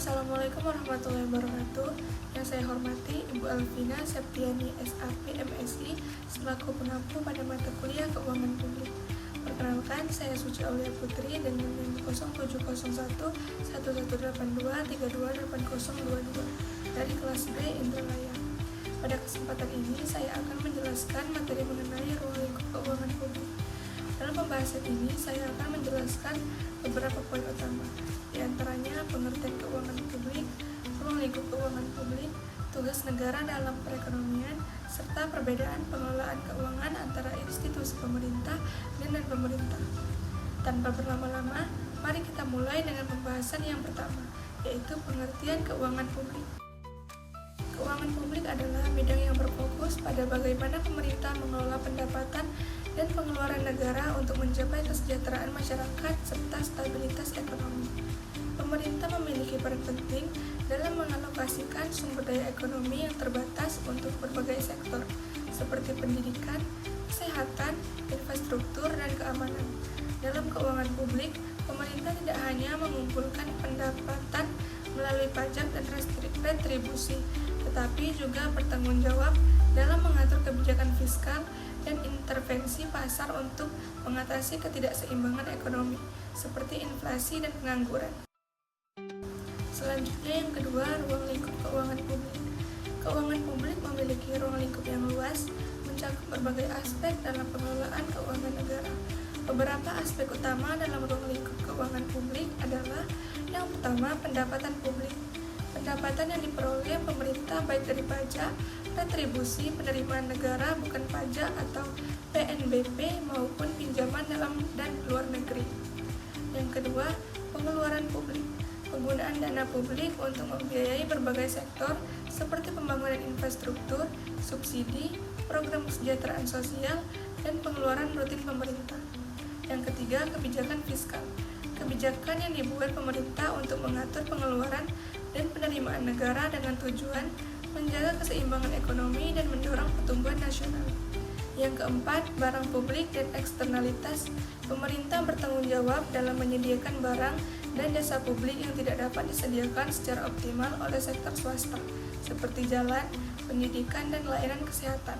Assalamualaikum warahmatullahi wabarakatuh. Yang saya hormati Ibu Alvina Septiani SAP MSI selaku pengampu pada mata kuliah Keuangan Publik. Perkenalkan, saya Suci Aulia Putri dengan NIM 07011182328022 dari kelas B Indralaya. Pada kesempatan ini saya akan menjelaskan materi mengenai ruang lingkup keuangan publik. Dalam pembahasan ini, saya akan menjelaskan beberapa poin utama, di antaranya pengertian keuangan publik, ruang lingkup keuangan publik, tugas negara dalam perekonomian, serta perbedaan pengelolaan keuangan antara institusi pemerintah dan non-pemerintah. Tanpa berlama-lama, mari kita mulai dengan pembahasan yang pertama, yaitu pengertian keuangan publik. Keuangan publik adalah bidang yang berfokus pada bagaimana pemerintah mengelola pendapatan dan pengeluaran negara untuk mencapai kesejahteraan masyarakat serta stabilitas ekonomi. Pemerintah memiliki peran penting dalam mengalokasikan sumber daya ekonomi yang terbatas untuk berbagai sektor, seperti pendidikan, kesehatan, infrastruktur, dan keamanan. Dalam keuangan publik, pemerintah tidak hanya mengumpulkan pendapatan melalui pajak dan retribusi, tetapi juga bertanggung jawab dalam mengatur kebijakan fiskal dan intervensi pasar untuk mengatasi ketidakseimbangan ekonomi, seperti inflasi dan pengangguran. Selanjutnya yang kedua, ruang lingkup keuangan publik. Keuangan publik memiliki ruang lingkup yang luas, mencakup berbagai aspek dalam pengelolaan keuangan negara. Beberapa aspek utama dalam ruang lingkup keuangan publik adalah yang pertama, pendapatan publik. Pendapatan yang diperoleh pemerintah baik dari pajak, retribusi, penerimaan negara bukan pajak atau PNBP maupun pinjaman dalam dan luar negeri. Yang kedua, pengeluaran publik. Penggunaan dana publik untuk membiayai berbagai sektor seperti pembangunan infrastruktur, subsidi, program kesejahteraan sosial, dan pengeluaran rutin pemerintah. Yang ketiga, kebijakan fiskal. Kebijakan yang dibuat pemerintah untuk mengatur pengeluaran dan penerimaan negara dengan tujuan menjaga keseimbangan ekonomi dan mendorong pertumbuhan nasional. Yang keempat, barang publik dan eksternalitas. Pemerintah bertanggung jawab dalam menyediakan barang dan jasa publik yang tidak dapat disediakan secara optimal oleh sektor swasta, seperti jalan, pendidikan, dan layanan kesehatan.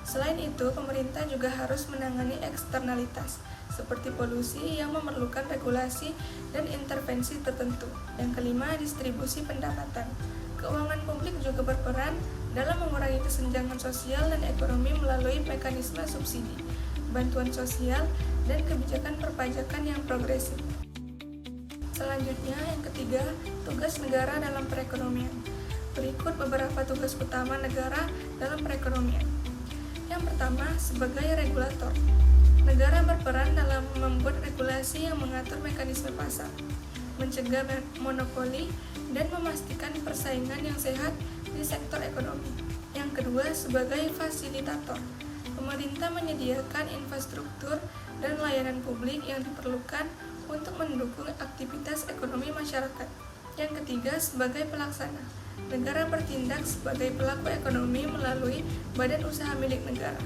Selain itu, pemerintah juga harus menangani eksternalitas, seperti polusi yang memerlukan regulasi dan intervensi tertentu. Yang kelima, distribusi pendapatan. Keuangan publik juga berperan dalam mengurangi kesenjangan sosial dan ekonomi melalui mekanisme subsidi, bantuan sosial, dan kebijakan perpajakan yang progresif. Selanjutnya, yang ketiga, tugas negara dalam perekonomian. Berikut beberapa tugas utama negara dalam perekonomian. Yang pertama, sebagai regulator. Negara berperan dalam membuat regulasi yang mengatur mekanisme pasar, mencegah monopoli, dan memastikan persaingan yang sehat di sektor ekonomi. Yang kedua, sebagai fasilitator. Pemerintah menyediakan infrastruktur dan layanan publik yang diperlukan untuk mendukung aktivitas ekonomi masyarakat. Yang ketiga, sebagai pelaksana. Negara bertindak sebagai pelaku ekonomi melalui badan usaha milik negara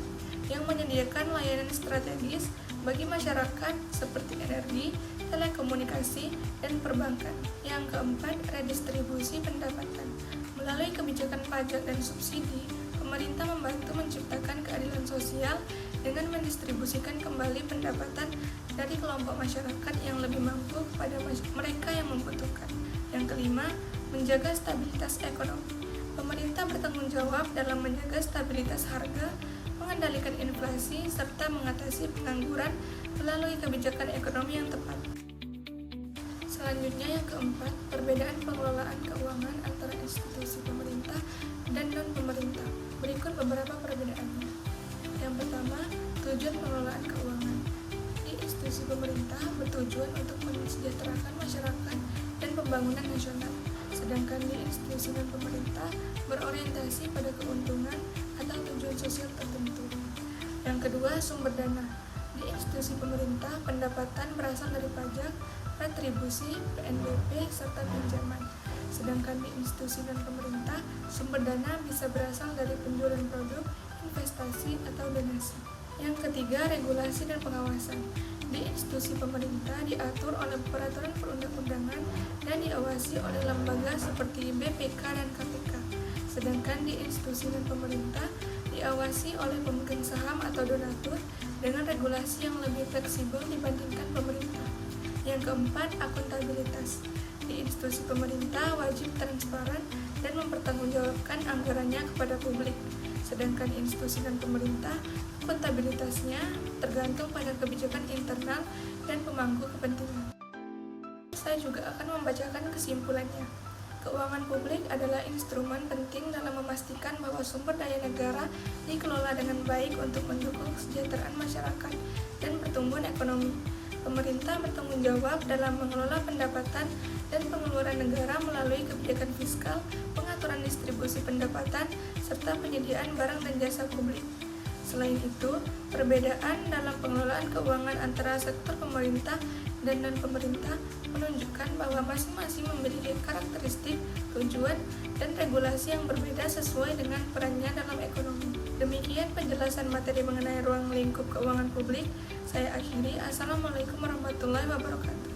yang menyediakan layanan strategis bagi masyarakat seperti energi, telekomunikasi, dan perbankan. Yang keempat, redistribusi pendapatan. Melalui kebijakan pajak dan subsidi, pemerintah membantu menciptakan keadilan sosial dengan mendistribusikan kembali pendapatan dari kelompok masyarakat yang lebih mampu kepada mereka yang membutuhkan. Yang kelima, menjaga stabilitas ekonomi. Pemerintah bertanggung jawab dalam menjaga stabilitas harga, mengendalikan inflasi, serta mengatasi pengangguran melalui kebijakan ekonomi yang tepat. Selanjutnya yang keempat, perbedaan pengelolaan keuangan antara institusi pemerintah dan non-pemerintah. Berikut beberapa perbedaannya. Yang pertama, tujuan pengelolaan keuangan. Di institusi pemerintah bertujuan untuk mensejahterakan masyarakat dan pembangunan nasional, sedangkan di institusi non-pemerintah berorientasi pada keuntungan atau tujuan sosial tertentu. Yang kedua, sumber dana. Di institusi pemerintah, pendapatan berasal dari pajak, retribusi, PNBP, serta pinjaman. Sedangkan di institusi non-pemerintah, sumber dana bisa berasal dari penjualan produk, investasi, atau donasi. Yang ketiga, regulasi dan pengawasan. Di institusi pemerintah diatur oleh peraturan perundang-undangan dan diawasi oleh lembaga seperti BPK dan KPK. Sedangkan di institusi dan pemerintah diawasi oleh pemegang saham atau donatur dengan regulasi yang lebih fleksibel dibandingkan pemerintah. Yang keempat, akuntabilitas. Di institusi pemerintah wajib transparan dan mempertanggungjawabkan anggarannya kepada publik. Sedangkan institusi dan pemerintah, akuntabilitasnya tergantung pada kebijakan internal dan pemangku kepentingan. Saya juga akan membacakan kesimpulannya. Keuangan publik adalah instrumen penting dalam memastikan bahwa sumber daya negara dikelola dengan baik untuk mendukung kesejahteraan masyarakat dan pertumbuhan ekonomi. Pemerintah bertanggung jawab dalam mengelola pendapatan dan pengeluaran negara melalui kebijakan fiskal, pengaturan distribusi pendapatan, serta penyediaan barang dan jasa publik. Selain itu, perbedaan dalam pengelolaan keuangan antara sektor pemerintah dan non-pemerintah menunjukkan bahwa masing-masing memiliki karakteristik, tujuan, dan regulasi yang berbeda sesuai dengan perannya dalam ekonomi. Demikian penjelasan materi mengenai ruang lingkup keuangan publik. Saya akhiri. Assalamualaikum warahmatullahi wabarakatuh.